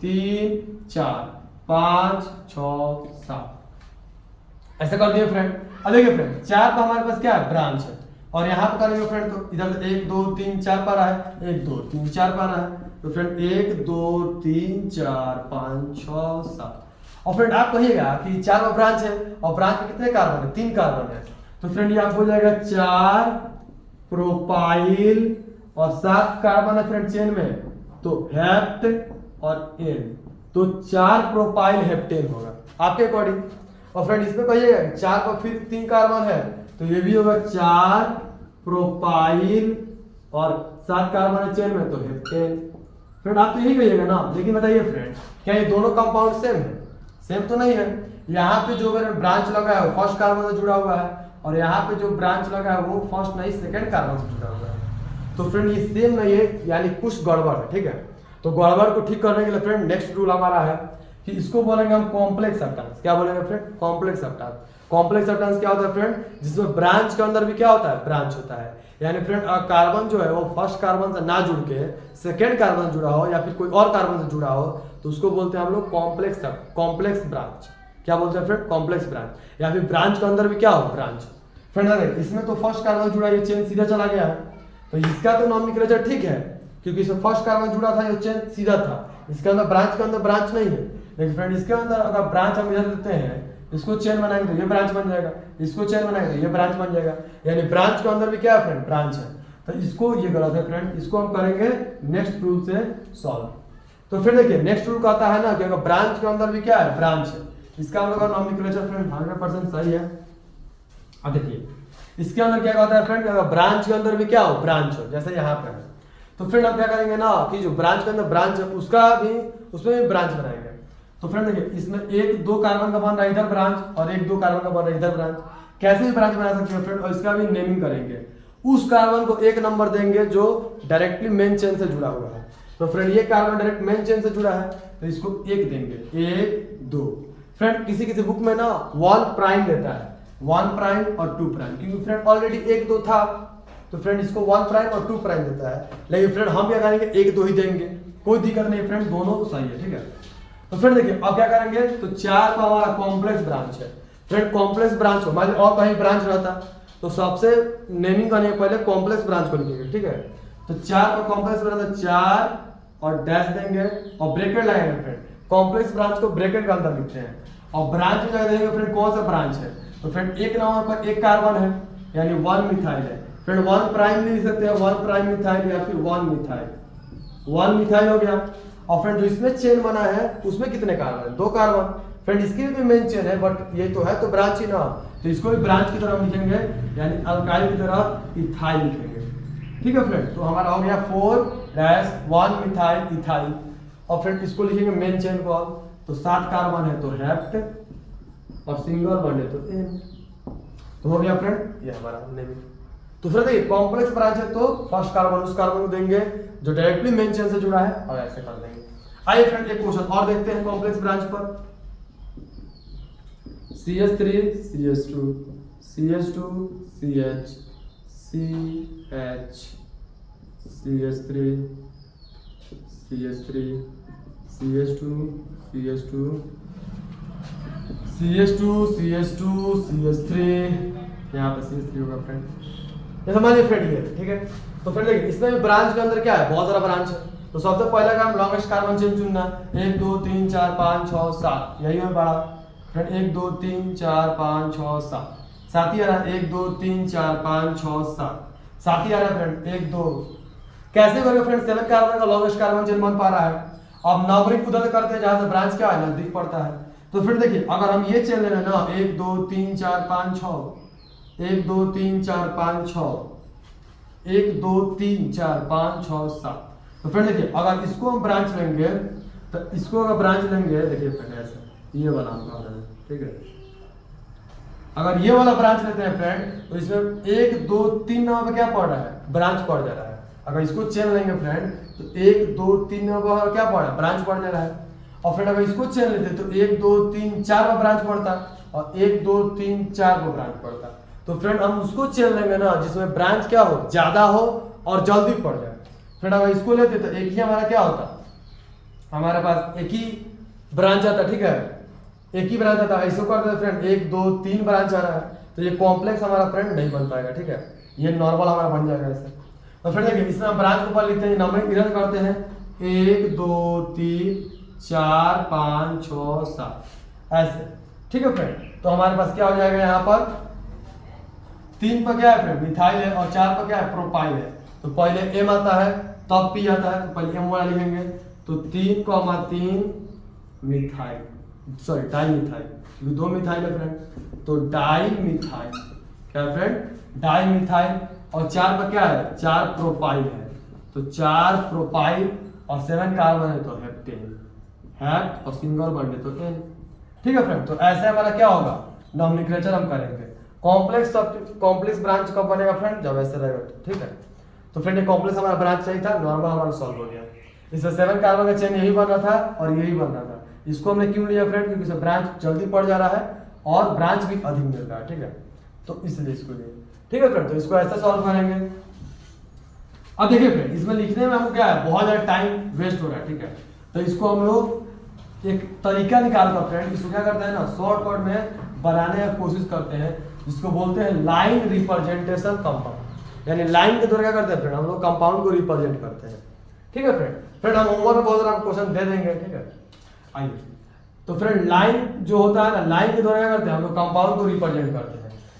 3 4 5 6 7 ऐसे कर दिए फ्रेंड। अब देखिए फ्रेंड 4 पर हमारे पास क्या है, ब्रांच है, और यहाँ पर करेंगे फ्रेंड तो इधर से 1 2 3 4 पर है, 1 2 3 4 पर है, तो फ्रेंड 1 2 3 4 5 6 7। और फ्रेंड आप कहिएगा कि 4 पर ब्रांच है, और ब्रांच में कितने कार्बन है, 3 कार्बन है, तो फ्रेंड ये आपको हो जाएगा 4 प्रोपाइल और 7 कार्बन है फ्रेंड चेन में, तो हेप्ट और एन, तो 4 प्रोपाइल हेप्टेन होगा आपके अकॉर्डिंग। और फ्रेंड इसमें कहिएगा 4 पर फिर 3 कार्बन है, तो ये भी होगा 4 प्रोपाइल और 7 कार्बन है चेन में, तो हेप्टेन। फ्रेंड आप तो यही कहिएगा ना, लेकिन बताइए फ्रेंड क्या ये दोनों कंपाउंड सेम है, सेम तो नहीं है। यहाँ पे जो ब्रांच लगा है वो फर्स्ट कार्बन से जुड़ा हुआ है, और यहाँ पे जो ब्रांच लगा है वो फर्स्ट नहीं सेकंड कार्बन से जुड़ा हुआ है, तो फ्रेंड ये सेम नहीं है, यानी कुछ गड़बड़ है, ठीक है। तो गड़बड़ को ठीक करने के लिए फ्रेंड नेक्स्ट रूल हमारा है कि इसको बोलेंगे हम कॉम्प्लेक्स सब्सटेंस। क्या बोलेंगे friend, complex substance. Complex substance क्या होता है फ्रेंड, जिसमें ब्रांच के अंदर भी क्या होता है, ब्रांच होता है, यानी फ्रेंड कार्बन जो है वो फर्स्ट कार्बन से ना जुड़ के सेकेंड कार्बन से जुड़ा हो या फिर कोई और कार्बन से जुड़ा हो, तो उसको बोलते हैं हम लोग कॉम्प्लेक्स ब्रांच। क्या बोलते हैं फ्रेंड, कॉम्प्लेक्स ब्रांच, या फिर ब्रांच के अंदर भी क्या हो, ब्रांच। फ्रेंड अगर इसमें तो फर्स्ट कार्बन जुड़ा, ये चेन सीधा चला गया है, तो इसका तो नॉमेनक्लेचर ठीक है क्योंकि इसमें फर्स्ट कार्बन जुड़ा था, ये चेन सीधा था, इसके अंदर ब्रांच के अंदर ब्रांच नहीं है। लेकिन फ्रेंड इसके अंदर अगर ब्रांच हम इधर देते हैं, इसको चेन बनाएंगे तो ये ब्रांच बन जाएगा, इसको चेन बनाएंगे तो ये ब्रांच बन जाएगा, यानी ब्रांच के अंदर भी क्या है फ्रेंड, ब्रांच है। तो इसको ये गलत है फ्रेंड, इसको हम करेंगे नेक्स्ट रूल से सॉल्व। तो फिर देखिए नेक्स्ट रूल कहता है ना कि अगर ब्रांच के अंदर भी क्या है, ब्रांच है, इसका हम लोग का नॉमेनक्लेचर फ्रेंड 100% सही है। अब देखिए इसके अंदर क्या कहता है फ्रेंड, अगर ब्रांच के अंदर भी क्या हो, ब्रांच हो, जैसे यहाँ पे है, तो फ्रेंड हम क्या करेंगे ना कि जो ब्रांच के अंदर ब्रांच है उसका भी उसमें भी ब्रांच बनाएंगे। तो फ्रेंड देखिए इसमें 1 2 कार्बन का बन रहा है इधर ब्रांच, और 1 2 कार्बन का बन रहा है इधर ब्रांच, कैसे भी ब्रांच बना सकते हैं फ्रेंड। और इसका भी नेमिंग करेंगे, उस कार्बन को 1 नंबर देंगे जो डायरेक्टली मेन चेन से जुड़ा हुआ है। तो फ्रेंड ये कार्बन डायरेक्ट मेन चेन से जुड़ा है, तो इसको 1 देंगे, 1 2। फ्रेंड किसी किसी बुक में ना 1 प्राइम देता है, 1 प्राइम और 2 प्राइम, क्योंकि फ्रेंड ऑलरेडी 1 2 था, तो फ्रेंड इसको 1 प्राइम और 2 प्राइम देता है। लेकिन फ्रेंड हम क्या करेंगे, 1 2 ही देंगे, कोई दिक्कत नहीं फ्रेंड, दोनों सही है, ठीक है। तो फ्रेंड देखिए अब क्या करेंगे, तो 4 का हमारा कॉम्प्लेक्स ब्रांच है फ्रेंड, कॉम्प्लेक्स ब्रांच हो, मान लीजिए और कहीं ब्रांच रहता तो सबसे नेमिंग करने पहले कॉम्प्लेक्स ब्रांच को लिखेंगे, ठीक है। तो 4 का कॉम्प्लेक्स ब्रांच 4 और डैश देंगे और ब्रैकेट लगाएंगे फ्रेंड, कॉम्प्लेक्स ब्रांच को ब्रैकेट के अंदर लिखते हैं। और ब्रांच में जाकर देखेंगे फ्रेंड कौन सा ब्रांच है, तो फ्रेंड एक नंबर पर एक कार्बन है यानी 1 मिथाइल है। फ्रेंड 1 प्राइम लिख सकते हैं, 1 प्राइम मिथाइल या फिर 1 मिथाइल, 1 मिथाइल हो गया। और फ्रेंड जो इसमें चेन बना है उसमें कितने कार्बन है, 2 कार्बन। फ्रेंड इसकी भी मेन चेन है बट ये तो है तो ब्रांच ही ना, तो इसको भी ब्रांच की तरह लिखेंगे यानी अल्काइल की तरह इथाइल लिखेंगे। ठीक है फ्रेंड, तो हमारा हो गया 4-1 मिथाइल इथाइल। और फ्रेंड इसको लिखेंगे मेन चेन को, तो 7 कार्बन है तो हेप्ट और सिंगल बॉन्ड है तो एन, तो हो गया फ्रेंड ये हमारा नेम। तो फिर देखिए कॉम्प्लेक्स ब्रांच है तो फर्स्ट कार्बन उस कार्बन को देंगे जो डायरेक्टली मेन चेन से जुड़ा है और ऐसे कर देंगे। आइए फ्रेंड एक क्वेश्चन और देखते हैं कॉम्प्लेक्स ब्रांच पर। CH3 CH2 CH2 CH CH CH3 CH3 CH2 CH2 CH2 CH2 CH3, यहाँ पे CH3 होगा फ्रेंड। ये समझिए फ्रेंड ये ठीक है। तो फ्रेंड देखिए इसमें भी ब्रांच के अंदर क्या है, बहुत सारा ब्रांच है। तो सबसे पहला काम लॉन्गेस्ट कार्बन चेन चुनना, 1 2 3 4 5 6 7, यही है बड़ा फ्रेंड। 1 2 3 4 5 6 7, साथ ही आ रहा है 1 2 3 4 5 6 7, साथ ही आ रहा है फ्रेंड 1 2। कैसे करेंगे फ्रेंड, 7 कार्बन का लॉन्गेस्ट कार्बन चेन बन पा रहा है। अब नंबरिंग उधर करते हैं जहां से ब्रांच क्या है नजदीक पड़ता है। तो फिर देखिए अगर हम ये चेन ले लें ना 1 2 3 4 5 6, 1 2 3 4 5 6, 1 2 3 4 5 6 7। तो फ्रेंड देखिए अगर इसको हम ब्रांच लेंगे तो इसको अगर ब्रांच लेंगे देखिए फ्रेंड ऐसे ये वाला हम कह रहे हैं ठीक है। अगर ये वाला ब्रांच लेते हैं फ्रेंड तो इसमें 1 2 3 नंबर क्या पड़ रहा है, ब्रांच पड़ जा रहा है। अगर इसको चेन लेंगे फ्रेंड तो 1 2 3 नंबर क्या पड़ रहा है, ब्रांच पड़ जा रहा है। और फ्रेंड अगर इसको चेन लेते तो 1 2 3 4 का ब्रांच पड़ता और 1 2 3 4 को ब्रांच पड़ता। तो फ्रेंड हम उसको चेन लेंगे ना जिसमें ब्रांच क्या हो, ज्यादा हो और जल्दी पड़ जाए। फ्रेंड अगर इसको लेते तो एक ही हमारा क्या होता, हमारे पास एक ही ब्रांच आता ठीक है, एक ही ब्रांच आता है। इसको करते हैं फ्रेंड 1 2 3 ब्रांच आ रहा है तो ये कॉम्प्लेक्स हमारा फ्रेंड नहीं बन पाएगा ठीक है, ये नॉर्मल हमारा बन जाएगा ऐसे। तो फ्रेंड देखिए इसमें हम ब्रांच को ऊपर लिखते हैं, नंबरिंग इधर करते हैं 1 2 3 4 5 6 7 ऐसे ठीक है फ्रेंड। तो हमारे पास क्या हो जाएगा, यहाँ पर 3 पर क्या है फ्रेंड मिथाइल है और 4 पर क्या है प्रोपाइल है। तो पहले M आता है तब P आता है, तो पहले M वाला लिखेंगे। तो 3,3 मिथाइल सॉरी डाई मिथाइल, क्योंकि 2 मिथाइल है फ्रेंड तो डाई मिथाइल क्या फ्रेंड डाई मिथाइल। और 4 पर क्या है 4 प्रोपाइल है तो 4 प्रोपाइल और 7 कार्बन है तो हेप्टेन, हेप्ट और सिंगल बॉन्ड है तो एन। ठीक है फ्रेंड, तो ऐसे हमारा क्या होगा नॉमेनक्लेचर हम करेंगे। कॉम्प्लेक्स ब्रांच कब बनेगा फ्रेंड, जब ऐसे रहेगा ठीक है। तो फ्रेंड ये कॉम्प्लेक्स हमारा ब्रांच चाहिए था, नॉर्मल हमारा सॉल्व हो गया। इसमें 7 कार्बन का चेन यही बन रहा था और यही बन रहा था। इसको हमने क्यों लिया फ्रेंड, क्योंकि इसमें ब्रांच जल्दी पड़ जा रहा है और ब्रांच भी अधिक मिल रहा है ठीक है, तो इसलिए इसको लिए ठीक है फ्रेंड। तो इसको ऐसा सॉल्व करेंगे। अब देखिए फ्रेंड इसमें लिखने में हमको क्या है बहुत ज्यादा टाइम वेस्ट हो रहा है ठीक है। तो इसको हम लोग एक तरीका निकाल कर फ्रेंड इसको क्या करते हैं ना शॉर्टकट में बनाने की कोशिश करते हैं, जिसको बोलते हैं लाइन रिप्रेजेंटेशन कंपाउंड। यानी लाइन के द्वारा क्या करते हैं फ्रेंड हम लोग कंपाउंड को रिप्रेजेंट करते हैं ठीक है फ्रेंड। फ्रेंड हम होमवर्क में बहुत सारा क्वेश्चन दे देंगे ठीक है। आइए तो फ्रेंड लाइन जो होता है ना, लाइन के द्वारा क्या करते हैं हम लोग कंपाउंड को रिप्रेजेंट करते हैं।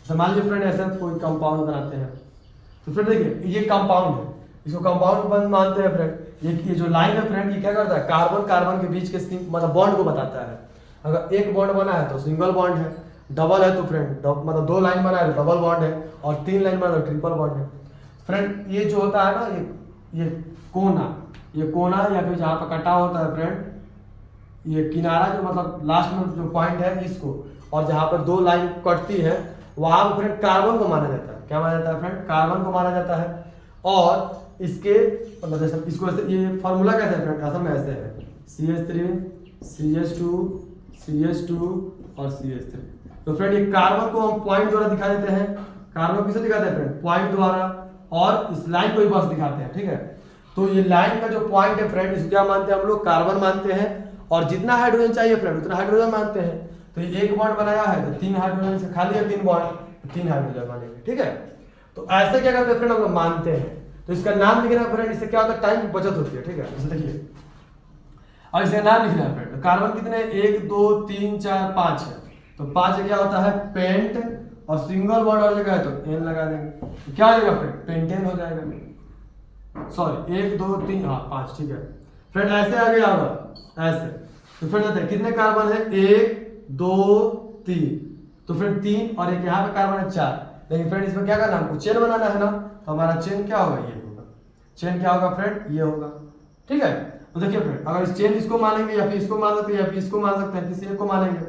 तो मान लीजिए फ्रेंड ऐसे कोई कंपाउंड बनाते हैं तो फ्रेंड देखिए ये कंपाउंड है, इसको कंपाउंड मानते हैं फ्रेंड। ये जो लाइन है फ्रेंड ये क्या करता है कार्बन कार्बन के बीच के मतलब बॉन्ड को बताता है। अगर एक बॉन्ड बना है तो सिंगल बॉन्ड है, डबल है तो फ्रेंड मतलब 2 लाइन बना है तो डबल बॉन्ड है और 3 लाइन बना है तो ट्रिपल बॉन्ड है। फ्रेंड ये जो होता है ना ये कोना या फिर जहाँ पर कटा होता है फ्रेंड, ये किनारा जो मतलब लास्ट में जो पॉइंट है इसको, और जहाँ पर 2 लाइन कटती है वहां पर फ्रेंड कार्बन को माना जाता है। क्या माना जाता है फ्रेंड, कार्बन को माना जाता है। और इसके मतलब जैसे इसको ऐसे ये फॉर्मूला कैसे है फ्रेंड, असल में ऐसे है CH3 CH2 CH2 और CH3। तो फ्रेंड ये कार्बन को हम पॉइंट द्वारा दिखा देते हैं। कार्बन किसे दिखाते हैं फ्रेंड, पॉइंट द्वारा, और इस लाइन को ही बस दिखाते हैं ठीक है। तो ये लाइन का जो पॉइंट है फ्रेंड इसको क्या मानते हैं हम लोग, कार्बन मानते हैं। और जितना हाइड्रोजन चाहिए फ्रेंड उतना हाइड्रोजन मानते हैं। तो ये 1 बॉन्ड बनाया है तो 3 हाइड्रोजन से खाली है 3 बॉन्ड 3 हाइड्रोजन बनेंगे ठीक है। तो ऐसे क्या करते हैं फ्रेंड हम लोग मानते हैं। तो इसका नाम लिखना है फ्रेंड, इससे क्या होता है टाइम की बचत होती है ठीक है। जैसे देखिए और इसका नाम लिखना है फ्रेंड, और कार्बन कितने, 1 2 3 4 5 है, तो 5 क्या होता है पेंट, और सिंगल बॉन्ड और जगह है तो एन लगा देंगे, तो क्या हो जाएगा फ्रेंड, पेंटेन हो जाएगा। सॉरी 1 2 3 हाँ 5, ठीक है फ्रेंड। ऐसे आगे आगा ऐसे, तो फ्रेंड कितने कार्बन है, 1 2 3, तो फ्रेंड 3 और एक यहाँ पे कार्बन है 4, लेकिन फ्रेंड इसमें क्या करना है, हमको चेन बनाना है ना, तो हमारा चेन क्या होगा, ये होगा चेन, क्या होगा फ्रेंड, ये होगा, ठीक है। तो देखिए फ्रेंड, अगर इस चेन इसको मानेंगे या फिर इसको मान सकते हैं या फिर इसको मान सकते हैं, किसी एक को मानेंगे,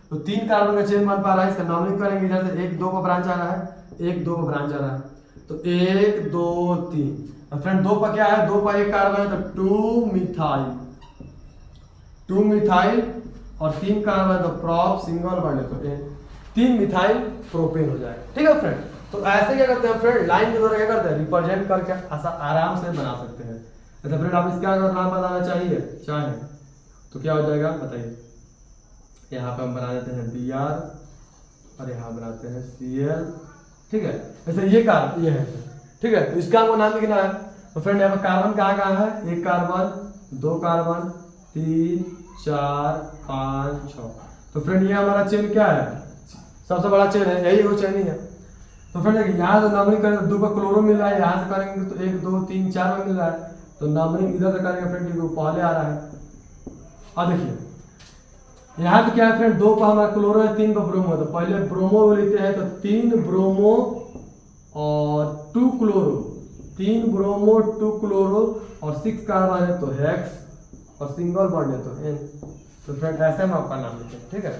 तो 3 कार्बन का चेन बन पा रहा है, इसका नामकरण करेंगे, इधर से 1 2 का ब्रांच आ रहा है, 1 2 का ब्रांच आ रहा है, तो 1 2 3, और फ्रेंड 2 पर क्या है, 2 पर एक कार्बन है तो 2 मिथाइल, और 3 कार्बन है तो प्रॉप सिंगल बॉन्ड है तो 3 मिथाइल प्रोपेन हो जाएगा, ठीक है फ्रेंड। तो ऐसे क्या करते हैं फ्रेंड, लाइन के द्वारा क्या करते हैं, रिप्रेजेंट करके आराम से बना सकते हैं। तो फ्रेंड आप इसका अगर नाम बताना चाहिए चाहे तो क्या हो जाएगा बताइए, यहाँ पे हम बना देते हैं Br और यहाँ बनाते हैं Cl, ठीक है। ऐसे ये है, ठीक है। तो इसका हमको नाम लिखना है, तो फ्रेंड यहाँ पे कार्बन कहाँ है, 1 कार्बन 2 कार्बन 3 4 5 6, तो फ्रेंड ये हमारा चेन क्या है, सबसे बड़ा चेन है, यही वो चेन ही है। तो फ्रेंड देखिए यहाँ से नंबरिंग करेंगे, 2 का क्लोरो मिल रहा है, यहाँ से करेंगे तो 1 2 3 4 में मिल रहा है, तो नंबरिंग इधर से करेंगे फ्रेंड, ये पहले आ रहा है। अब देखिए यहाँ पे क्या है फ्रेंड, 2 पर हमारा क्लोरो है, 3 पर ब्रोमो है, तो पहले ब्रोमो लेते हैं, तो 3 ब्रोमो और 2 क्लोरो, 3 ब्रोमो 2 क्लोरो और 6 कार्बन है तो हेक्स, और सिंगल बॉन्ड है तो एन। तो फ्रेंड ऐसे हम आपका नाम लिखते हैं, ठीक है।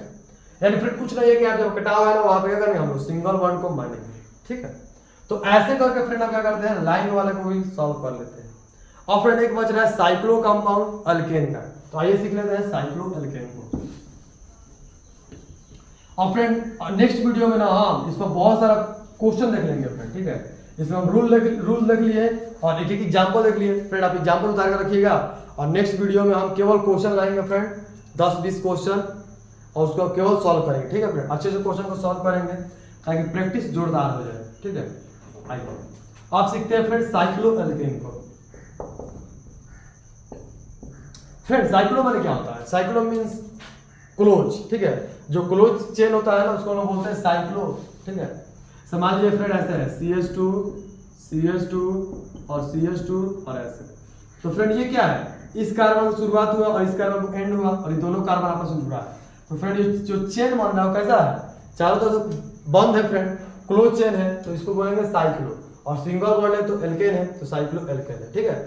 यानी फिर कुछ नहीं है कि आप जब कटाव है ना वहां पे क्या करेंगे, हम लोग सिंगल बॉन्ड को मानेंगे, ठीक है। तो ऐसे करके फ्रेंड आप क्या करते हैं, लाइन वाले को भी सॉल्व कर लेते हैं। और फ्रेंड एक बच रहा है साइक्लो कंपाउंड अल्केन का, तो आइए सीख लेते हैं साइक्लो अल्केन को। और फ्रेंड नेक्स्ट वीडियो में ना हम इस पर बहुत सारा क्वेश्चन देख लेंगे फ्रेंड, ठीक है। इसमें हम रूल देख लिए और एक एग्जाम्पल देख लिए फ्रेंड, आप एग्जाम्पल उतार कर रखिएगा, और नेक्स्ट वीडियो में हम केवल क्वेश्चन लाएंगे फ्रेंड, 10-20 क्वेश्चन, और उसको केवल सॉल्व करेंगे, ठीक है फ्रेंड। अच्छे से क्वेश्चन को सॉल्व करेंगे ताकि प्रैक्टिस जोरदार हो जाए, ठीक है। आइए आप सीखते हैं फ्रेंड साइक्लो अल्केन को। फ्रेंड साइक्लो माने क्या होता है, साइक्लो मींस क्लोज, ठीक है। जो क्लोज चेन होता है ना उसको हम बोलते हैं साइक्लो, ठीक है। समझ लीजिए फ्रेंड ऐसे है CH2 CH2 और CH2 और ऐसे, तो फ्रेंड ये क्या है, इस कार्बन की शुरुआत हुआ और इस कार्बन का एंड हुआ, और ये दोनों कार्बन आपस में जुड़ा है, तो फ्रेंड ये जो चेन बन रहा है कैसा है, चारों तरफ बंद है फ्रेंड, क्लोज चेन है, तो इसको बोलेंगे साइक्लो, और सिंगल बॉन्ड है तो एल्केन है, तो साइक्लो एल्केन है, ठीक है।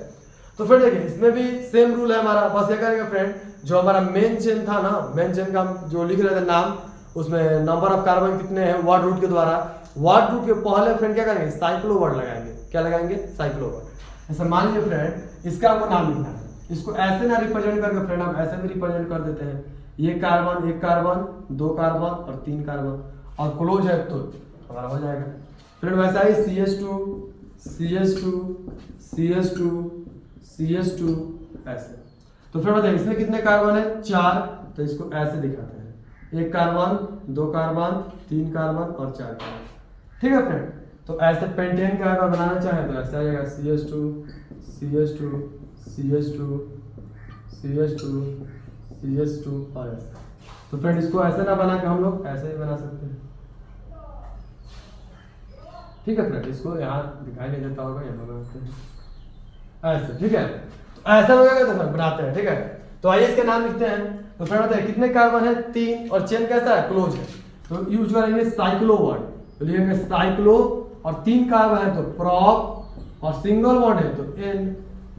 तो फ्रेंड देखिए इसमें भी सेम रूल है हमारा, बस क्या करेंगे फ्रेंड, जो हमारा मेन चेन था ना, मेन चेन का हम जो लिख रहे थे नाम, उसमें नंबर ऑफ कार्बन कितने हैं वर्ड रूट के द्वारा, वर्ड रूट के पहले फ्रेंड क्या करेंगे, साइक्लो वर्ड लगाएंगे, क्या लगाएंगे, साइक्लो वर्ड। ऐसा मान लीजिए फ्रेंड इसका हमको नाम लिखना है, इसको ऐसे ना रिप्रेजेंट करके फ्रेंड हम ऐसे भी रिप्रेजेंट कर देते हैं, ये कार्बन 1 कार्बन 2 कार्बन और 3 कार्बन, और क्लोज है तो हमारा हो जाएगा फ्रेंड। वैसा ही CH2 CH2 CH2 CH2 ऐसे, तो फिर बताइए इसमें कितने कार्बन है, 4, तो इसको ऐसे दिखाते हैं, 1 कार्बन 2 कार्बन 3 कार्बन और 4 कार्बन, ठीक है फ्रेंड। तो ऐसे पेंटेन का अगर बनाना चाहे तो ऐसे आ जाएगा CH2 CH2 CH2 CH2 CH2 और ऐसे। तो फ्रेंड इसको ऐसे ना बना के हम लोग ऐसे ही बना सकते हैं, ठीक है फ्रेंड। इसको यहाँ दिखाई नहीं देता होगा, यहाँ बनाते हैं ऐसे, ठीक है। तो ऐसा लगेगा तो बनाते हैं, ठीक है। तो आइए इसके नाम लिखते हैं। तो फ्रेंड बताइए कितने कार्बन है, 3, और चेन कैसा है, क्लोज है, तो यूज करेंगे साइक्लो वर्ड, तो लिखेंगे साइक्लो, और 3 कार्बन है तो प्रॉप, और सिंगल बॉन्ड है तो एन,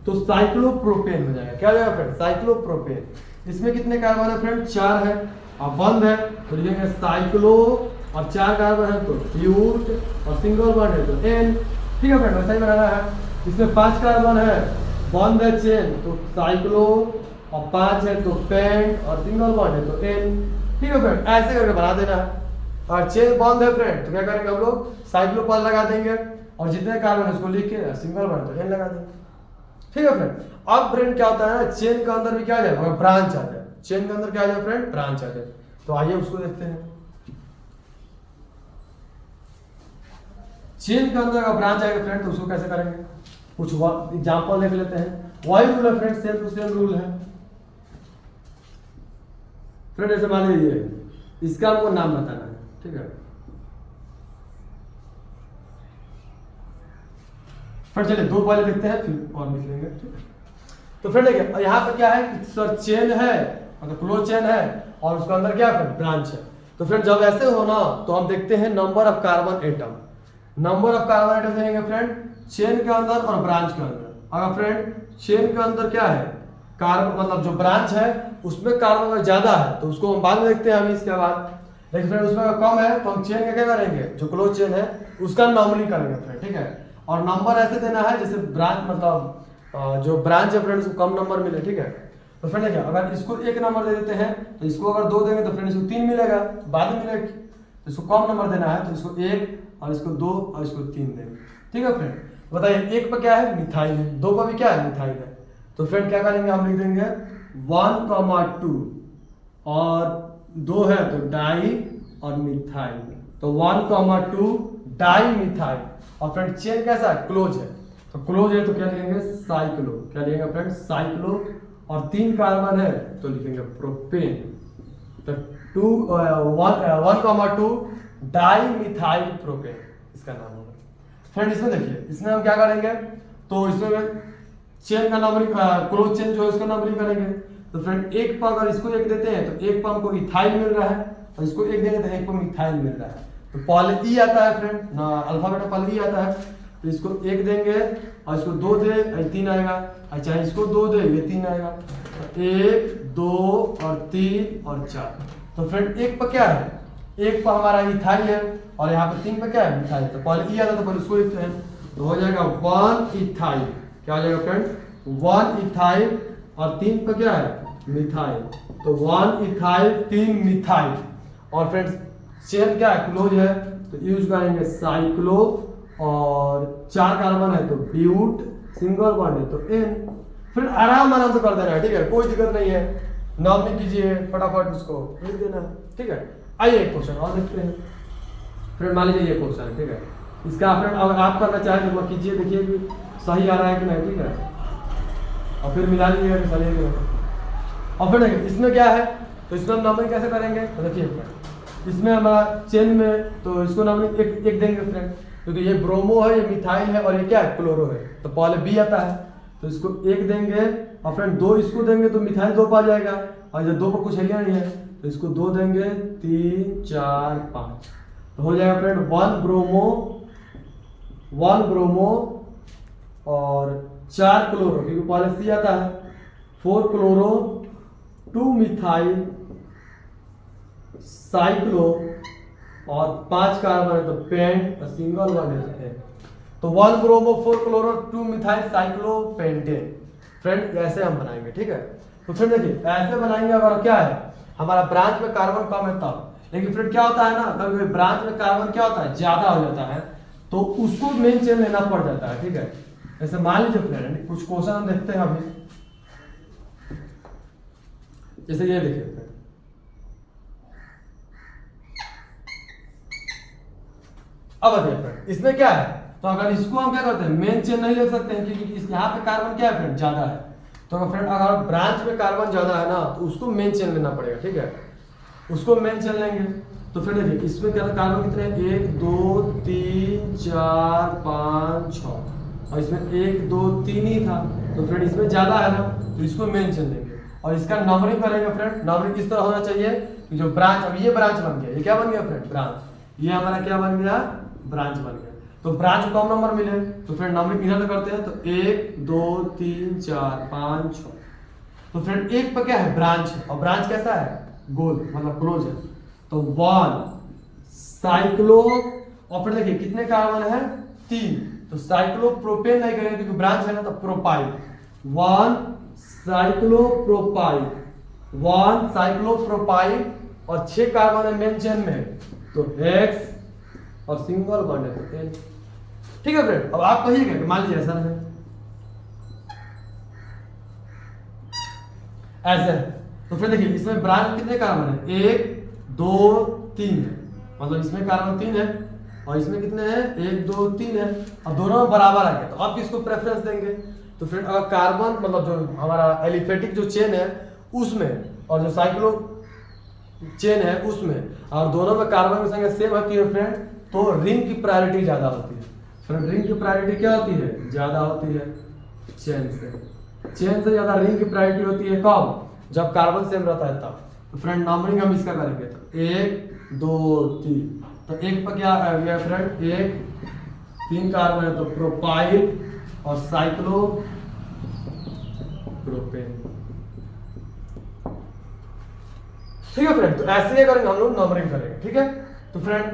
तो साइक्लोप्रोपेन हो जाएगा, क्या हो जाएगा फ्रेंड, साइक्लोप्रोपेन। इसमें कितने कार्बन है फ्रेंड, 4 है, और बंद है तो लिखेंगे साइक्लो, और 4 कार्बन है तो ब्यूट, और सिंगल बॉन्ड है तो एन, ठीक है फ्रेंड। वैसा ही बनाना है। इसमें 5 कार्बन है, बंद है चेन तो साइक्लो, और 5 है तो पेंट, और सिंगल बॉन्ड है तो एन, ठीक है फ्रेंड। ऐसे करके बना देना है। और चेन बंद है फ्रेंड तो क्या करेंगे हम लोग, साइक्लो पर लगा देंगे, और जितने कार्बन है उसको लिख के सिंगल बॉन्ड तो एन लगा देंगे, ठीक है फ्रेंड। अब फ्रेंड क्या होता है ना, चेन के अंदर भी क्या आ जाए, ब्रांच आ जाए, चेन के अंदर क्या आ जाए फ्रेंड, ब्रांच आ जाए। तो आइए उसको देखते हैं। चेन के अंदर अगर ब्रांच आएगा फ्रेंड तो उसको कैसे करेंगे, कुछ एग्जांपल देख लेते हैं। वही रूल है friend, same to same rule है। फ्रेंड ऐसे मान लीजिए इसका हमको नाम बताना है, ठीक है। फ्रेंड चलिए दो पहले देखते हैं फिर और लिख लेंगे, ठीक है। तो फ्रेंड देखिए यहाँ पे क्या है कि सर चेन है, मतलब क्लोज चेन है और उसके अंदर क्या है ब्रांच है। तो फ्रेंड जब ऐसे हो ना तो हम देखते हैं number of carbon atom. Number of carbon atom देखेंगे फ्रेंड चेन के अंदर और ब्रांच के अंदर। अगर फ्रेंड चेन के अंदर क्या है कार्बन, मतलब जो ब्रांच है उसमें कार्बन अगर ज्यादा है तो उसको हम बाद में देखते हैं अभी इसके बाद। लेकिन फ्रेंड उसमें अगर कम है तो हम चेन का क्या करेंगे, जो क्लोज चेन है उसका नॉर्मली करेंगे फ्रेंड, ठीक है। और नंबर ऐसे देना है जैसे ब्रांच, मतलब जो ब्रांच है फ्रेंड उसको कम नंबर मिले, ठीक है। तो फ्रेंड क्या अगर इसको 1 नंबर दे देते हैं तो इसको अगर 2 देंगे तो फ्रेंड इसको 3 मिलेगा, बाद में मिलेगा। तो इसको कम नंबर देना है तो इसको 1 और इसको 2 और इसको 3 देंगे, ठीक है फ्रेंड। बताइए 1 पर क्या है मिथाइल है, 2 पर भी क्या है मिथाइल है। तो फ्रेंड क्या करेंगे हम लिख देंगे 1,2 और 2 है तो डाई और मिथाइल, तो 1,2 डाई मिथाइल। और फ्रेंड चेन कैसा है क्लोज है, तो क्लोज है तो क्या लिखेंगे साइक्लो, क्या लिखेंगे फ्रेंड साइक्लो। और 3 कार्बन है तो लिखेंगे प्रोपेन। तो 1,2 डाई मिथाइल प्रोपेन इसका नाम होगा। फ्रेंड इसमें देखिए इसमें हम क्या करेंगे, तो इसमें चेन का नंबरिंग, क्लोज चेन जो है उसका नंबरिंग करेंगे। तो फ्रेंड 1 पर अगर इसको 1 देते हैं तो 1 पर हमको इथाइल मिल रहा है और इसको 1 देंगे तो 1 पर मिथाइल मिल रहा है। तो पहले ई आता है फ्रेंड ना, अल्फाबेट पहले ई आता है। तो इसको 1 देंगे और इसको 2 दे 3 आएगा, अच्छा इसको 2 दे ये 3 आएगा। तो 1 2 और 3 और 4। तो फ्रेंड 1 पर क्या है, 1 पर हमारा इथाइल है और यहाँ पे 3 पर क्या है मिथाइल। तो पहले ई आता तो पहले इसको लिखते हैं, तो हो जाएगा 1 इथाइल, क्या हो जाएगा फ्रेंड 1 इथाइल और 3 पर क्या है मिथाइल। तो 1 इथाइल 3 मिथाइल। और फ्रेंड्स चेन क्या है क्लोज है तो यूज करेंगे साइक्लो और 4 कार्बन है तो ब्यूट, सिंगल बॉन्ड है तो एन। फिर आराम से कर देना है, ठीक है, कोई दिक्कत नहीं है। नाम नहीं कीजिए फटाफट उसको लिख देना है, ठीक है। आइए एक क्वेश्चन और देखते हैं। फ्रेंड मान लीजिए ये क्वेश्चन है, ठीक है। इसका फ्रेंड अगर आप करना चाहें तो कीजिए, देखिए कि सही आ रहा है कि नहीं, ठीक है। और फिर मिला लीजिएगा कि सही है। और फिर देखिए इसमें क्या है, तो इसमें हम नंबरिंग कैसे करेंगे, तो देखिए फ्रेंड इसमें हमारा चेन में तो इसको नंबरिंग एक देंगे फ्रेंड, क्योंकि ये ब्रोमो है ये मिथाइल है और ये क्या है क्लोरो है। तो पहले बी आता है तो इसको 1 देंगे और फ्रेंड 2 इसको देंगे तो मिथाइल 2 पा जाएगा। और जब 2 पर कुछ है या नहीं है तो इसको 2 देंगे 3 4 5 तो हो जाएगा फ्रेंड 1 ब्रोमो और 4 क्लोरो, क्योंकि पहले सी आता है, 4 क्लोरो 2 मिथाइल साइक्लो और 5 कार्बन है तो पेंट और सिंगल बॉन्ड है। तो 1 bromo 4 chloro 2 methyl cyclo pentane. Friend ऐसे हम बनाएंगे, ठीक है। तो फ्रेंड देखिए ऐसे बनाएंगे अगर क्या है हमारा ब्रांच में कार्बन कम है तब। लेकिन फ्रेंड क्या होता है ना कभी ब्रांच में कार्बन क्या होता है ज्यादा हो जाता है तो उसको मेन चेन लेना पड़ जाता है, ठीक है। जैसे मान लीजिए फ्रेंड कुछ क्वेश्चन हम देखते हैं अभी, जैसे ये देखिए फ्रेंड, अब देखिए फ्रेंड इसमें क्या है, तो अगर इसको हम क्या करते हैं मेन चेन नहीं ले सकते हैं क्योंकि यहाँ पे कार्बन क्या है फ्रेंड ज्यादा है। तो फ्रेंड अगर ब्रांच में कार्बन ज्यादा है ना तो उसको मेन चेन लेना पड़ेगा, ठीक है, उसको मेन चेन लेंगे। तो फिर देखिए इसमें क्या कार्बन कितने हैं 1 2 3 4 5 6 और इसमें 1 2 3 ही था तो फ्रेंड इसमें ज्यादा है ना तो इसको मेन चेन लेंगे और इसका नंबरिंग करेंगे। फ्रेंड नंबरिंग किस तरह होना चाहिए कि जो ब्रांच, अब ये ब्रांच बन गया, ये क्या बन गया फ्रेंड ब्रांच, ये हमारा क्या बन गया ब्रांच बन गया। तो ब्रांच को कम नंबर मिले तो फ्रेंड नंबरिंग इधर करते हैं तो 1 2 3 4 5 6। तो फ्रेंड 1 पर क्या है ब्रांच है और ब्रांच कैसा है गोल मतलब क्लोज है। तो 1 साइक्लो और फिर देखिए कितने कार्बन है 3 तो साइक्लो प्रोपेन नहीं करेंगे क्योंकि ब्रांच है ना तो प्रोपाइल 1 साइक्लोप्रोपाइल 1 साइक्लोप्रोपाइल और 6 कार्बन है मेन चेन में तो X और सिंगल बॉन्ड है तो N। ठीक है फ्रेंड, अब आप कहिएगा कि मान लीजिए ऐसा है ऐसे है तो फिर देखिए इसमें ब्रांच कितने कार्बन है 1 2 3 है, मतलब इसमें कार्बन 3 है और इसमें कितने हैं 1 2 3 है और दोनों में बराबर आ गया। तो आप किसको प्रेफरेंस देंगे, तो फ्रेंड अगर कार्बन मतलब जो हमारा एलिफेटिक जो चेन है उसमें और जो साइक्लो चेन है उसमें, और दोनों में कार्बन की संख्या सेम होती है फ्रेंड, तो रिंग की प्रायोरिटी ज्यादा होती है। फ्रेंड रिंग की प्रायोरिटी क्या होती है? ज्यादा होती है चेन से। चेन से ज्यादा रिंग की प्रायोरिटी होती है कब? जब कार्बन सेम रहता है तब। तो फ्रेंड नंबरिंग हम इसका करेंगे तो 1 2 3, तो एक पर क्या आ गया फ्रेंड? 1 3 कार्बन है तो प्रोपाइल और साइक्लो प्रोपेन। ठीक है फ्रेंड, तो ऐसे ही करेंगे हम लोग, नंबरिंग करेंगे। ठीक है, तो फ्रेंड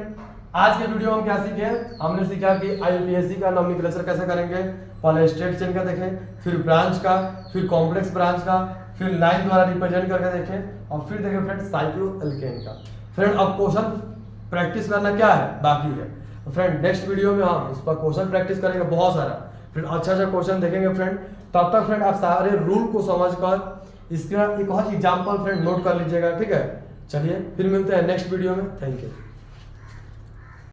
आज के वीडियो में हम क्या सीखे? हमने सीखा कि आईयूपीएसी का नोमेनक्लेचर कैसे करेंगे। पहले स्ट्रेट चेन का देखें, फिर ब्रांच का, फिर कॉम्प्लेक्स ब्रांच का, फिर लाइन द्वारा रिप्रेजेंट करके देखें, और फिर देखें फ्रेंड साइक्लो एल्केन का। फ्रेंड अब क्वेश्चन प्रैक्टिस करना क्या है बाकी है। तो फ्रेंड नेक्स्ट वीडियो में हम इस पर क्वेश्चन प्रैक्टिस करेंगे बहुत सारा। फिर अच्छा अच्छा क्वेश्चन देखेंगे फ्रेंड। तब तक फ्रेंड आप सारे रूल को समझकर इसका एक और एग्जाम्पल फ्रेंड नोट कर लीजिएगा। ठीक है, चलिए फिर मिलते हैं नेक्स्ट वीडियो में। Thank you.